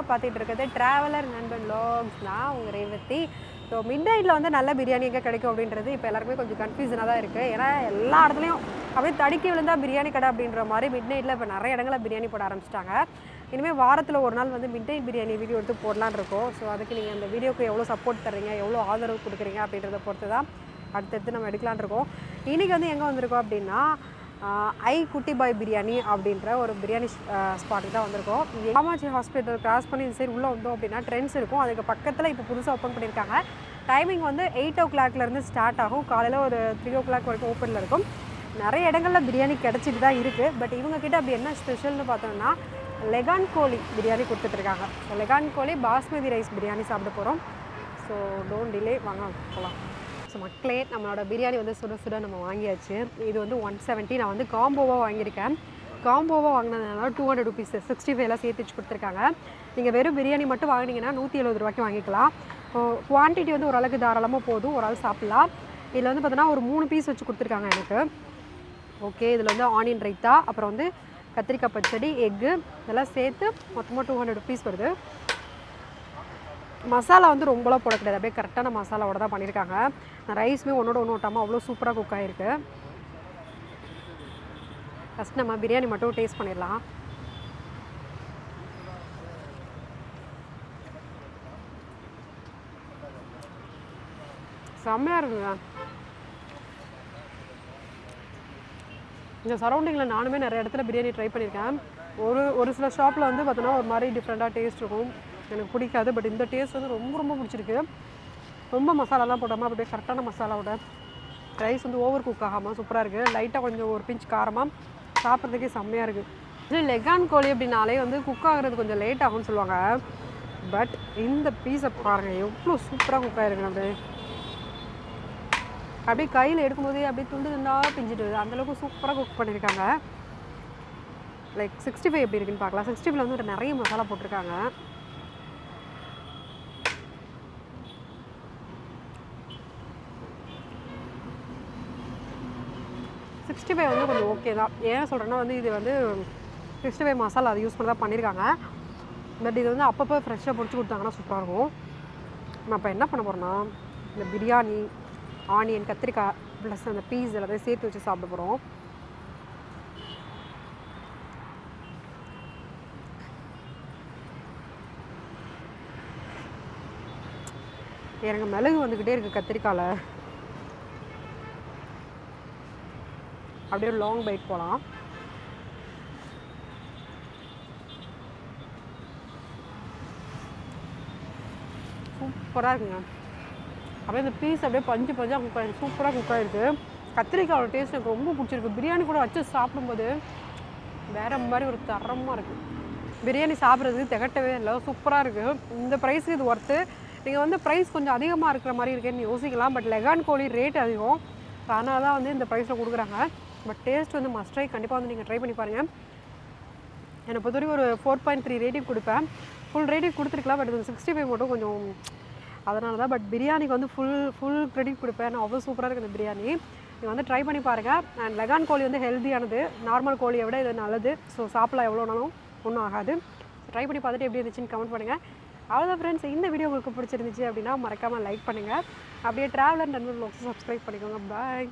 பார்த்துட்டு இருக்கிறது ட்ராவலர் நண்பன் வ்ளாக்ஸ். நான் உங்கள் ரேவதி. ஸோ மிட் நைட்டில் வந்து நல்ல பிரியாணி எங்கே கிடைக்கும் அப்படின்றது இப்போ எல்லாருக்குமே கொஞ்சம் கன்ஃபியூஷனாக தான் இருக்குது. ஏன்னா எல்லா இடத்துலையும் அப்படியே தடுக்கி விழுந்தால் பிரியாணி கடை அப்படின்ற மாதிரி மிட் நைட்டில் இப்போ நிறைய இடங்களில் பிரியாணி போட ஆரம்பிச்சிட்டாங்க. இனிமேல் வாரத்தில் ஒரு நாள் வந்து மிட் நைட் பிரியாணி வீடியோ எடுத்து போடலான்னு இருக்கோம். ஸோ அதுக்கு நீங்கள் அந்த வீடியோக்கு எவ்வளோ சப்போர்ட் தர்றீங்க, எவ்வளோ ஆதரவு கொடுக்குறீங்க அப்படின்றத பொறுத்து தான் அடுத்தடுத்து நம்ம எடுக்கலான் இருக்கோம். இன்றைக்கி வந்து எங்கே வந்திருக்கோம் அப்படின்னா ஐ குட்டி பாய் பிரியாணி அப்படின்ற ஒரு பிரியாணி ஸ்பாட்டுக்கு தான் வந்திருக்கோம். காமாட்சி ஹாஸ்பிட்டல் கிராஸ் பண்ணி இந்த சைடு உள்ளே வந்தோம் அப்படின்னா ட்ரெண்ட்ஸ் இருக்கும். அதுக்கு பக்கத்தில் இப்போ புதுசாக ஓப்பன் பண்ணியிருக்காங்க. டைமிங் வந்து 8 o'clockலேருந்து ஸ்டார்ட் ஆகும். காலையில் ஒரு 3 o'clock வரைக்கும் ஓப்பனில் இருக்கும். நிறைய இடங்களில் பிரியாணி கிடச்சிட்டு தான் இருக்குது. பட் இவங்கக்கிட்ட அப்படி என்ன ஸ்பெஷல்னு பார்த்தோம்னா லெகான் கோழி பிரியாணி கொடுத்துட்ருக்காங்க. ஸோ லெகான் கோழி பாஸ்மதி ரைஸ் பிரியாணி சாப்பிட போகிறோம். ஸோ டோன்ட் டிலே, வாங்க போகலாம். ஸோ மக்களே, நம்மளோட பிரியாணி வந்து சுட சுட நம்ம வாங்கியாச்சு. இது வந்து 170. நான் வந்து காம்போவாக வாங்கியிருக்கேன். காம்போவாக வாங்கினதுனால 200 rupees 65 சேர்த்து வச்சு கொடுத்துருக்காங்க. நீங்கள் வெறும் பிரியாணி மட்டும் வாங்கினீங்கன்னா 170 ரூபாய்க்கு வாங்கிக்கலாம். குவான்டிட்டி வந்து ஓரளவுக்கு தாராளமாக போதும், ஒரு ஆள் சாப்பிட்லாம். இதில் வந்து பார்த்தோன்னா ஒரு 3 பீஸ் வச்சு கொடுத்துருக்காங்க எனக்கு. ஓகே, இதில் வந்து ஆனியன் ரைத்தா, அப்புறம் வந்து கத்திரிக்காய் பச்சடி, எக்கு இதெல்லாம் சேர்த்து மொத்தமாக 200 rupees வருது. மசாலா வந்து ரொம்பலாம் போட கிடையாது, அப்படியே கரெக்டான மசாலாவோட தான் பண்ணியிருக்காங்க. ரைஸுமே ஒன்றோட ஒன்று ஓட்டாமல் அவ்வளோ சூப்பராக குக் ஆகிருக்கு. ஃபஸ்ட் நம்ம பிரியாணி மட்டும் டேஸ்ட் பண்ணிடலாம். செம்மையாக இருக்குங்க. இந்த சரௌண்டிங்கில் நானுமே நிறைய இடத்துல பிரியாணி ட்ரை பண்ணியிருக்கேன். ஒரு சில ஷாப்பில் வந்து பார்த்தோன்னா ஒரு மாதிரி டிஃப்ரெண்ட்டாக டேஸ்ட் இருக்கும், எனக்கு பிடிக்காது. பட் இந்த டேஸ்ட் வந்து ரொம்ப பிடிச்சிருக்கு. ரொம்ப மசாலாலாம் போடாமல் அப்படியே கரெக்டான மசாலாவோட ரைஸ் வந்து ஓவர் குக் ஆகாமல் சூப்பராக இருக்குது. லைட்டாக கொஞ்சம் ஒரு பிஞ்ச் காரமாக சாப்பிட்றதுக்கே செம்மையாக இருக்குது. இது லெகான் கோழி அப்படின்னாலே வந்து குக் ஆகிறது கொஞ்சம் லேட் ஆகும்னு சொல்லுவாங்க. பட் இந்த பீஸை பாருங்கள், எவ்வளோ சூப்பராக குக் ஆகிருக்கு. அப்படியே கையில் எடுக்கும்போதே அப்படியே துண்டு துண்டாக பிஞ்சிட்டு அந்தளவுக்கு சூப்பராக குக் பண்ணியிருக்காங்க. லைக் 65 எப்படி இருக்குன்னு பார்க்கலாம். 65 வந்து நிறைய மசாலா போட்டிருக்காங்க. வந்து கொஞ்சம் ஓகே தான். ஏன் சொல்கிறேன்னா வந்து இது வந்து 65 மசாலா அதை யூஸ் பண்ணி தான் பண்ணியிருக்காங்க. பட் இது வந்து அப்பப்போ ஃப்ரெஷ்ஷாக பொரிச்சு கொடுத்தாங்கன்னா சூப்பராக இருக்கும். நான் இப்போ என்ன பண்ண போகிறேன்னா இந்த பிரியாணி, ஆனியன், கத்திரிக்காய் ப்ளஸ் அந்த பீஸ் எல்லாத்தையும் சேர்த்து வச்சு சாப்பிட போகிறோம். எனக்கு மிளகு வந்துக்கிட்டே இருக்குது கத்திரிக்காயில். அப்படியே ஒரு லாங் பைட் போகலாம். சூப்பராக இருக்குங்க. அப்படியே இந்த பீஸ் அப்படியே பஞ்சு பஞ்சாக குக் ஆகிருக்கு, சூப்பராக குக் ஆகிருக்கு. கத்திரிக்காயோட டேஸ்ட் எனக்கு ரொம்ப பிடிச்சிருக்கு. பிரியாணி கூட வச்சு சாப்பிடும்போது வேறு மாதிரி ஒரு தரமாக இருக்குது. பிரியாணி சாப்பிட்றதுக்கு திகட்டவே இல்லை, சூப்பராக இருக்குது. இந்த ப்ரைஸுக்கு இது ஒர்த்து. நீங்கள் வந்து ப்ரைஸ் கொஞ்சம் அதிகமாக இருக்கிற மாதிரி இருக்கேன்னு யோசிக்கலாம். பட் லெகான் கோழி ரேட் அதிகம், அதனால தான் வந்து இந்த ப்ரைஸில் கொடுக்குறாங்க. பட் டேஸ்ட் வந்து மஸ்ட் ட்ரை. கண்டிப்பாக வந்து நீங்கள் ட்ரை பண்ணி பாருங்கள். என்னை பொறுத்தவரைக்கும் ஒரு 4.3 ரேட்டிங் கொடுப்பேன். ஃபுல் ரேட்டிங் கொடுத்துருக்கலாம், பட் 65 மட்டும் கொஞ்சம் அதனால தான். பட் பிரியாணிக்கு வந்து ஃபுல் க்ரெடிட் கொடுப்பேன். நான் அவ்வளோ சூப்பராக இருக்குது இந்த பிரியாணி. நீங்கள் வந்து ட்ரை பண்ணி பாருங்கள். அண்ட் லெகான் கோழி வந்து ஹெல்த்தியானது, நார்மல் கோழியை விட இது நல்லது. ஸோ சாப்பிடலாம், எவ்வளோனாலும் ஒன்றும் ஆகாது. ட்ரை பண்ணி பார்த்துட்டு எப்படி இருந்துச்சுன்னு கமெண்ட் பண்ணுங்கள். அவ்வளோதான் ஃப்ரெண்ட்ஸ். இந்த வீடியோ உங்களுக்கு பிடிச்சிருந்துச்சு அப்படின்னா மறக்காமல் லைக் பண்ணுங்கள். அப்படியே ட்ராவலர் நண்பர் வ்ளாக்ஸ் சப்ஸ்கிரைப் பண்ணிக்கோங்க. பாய்.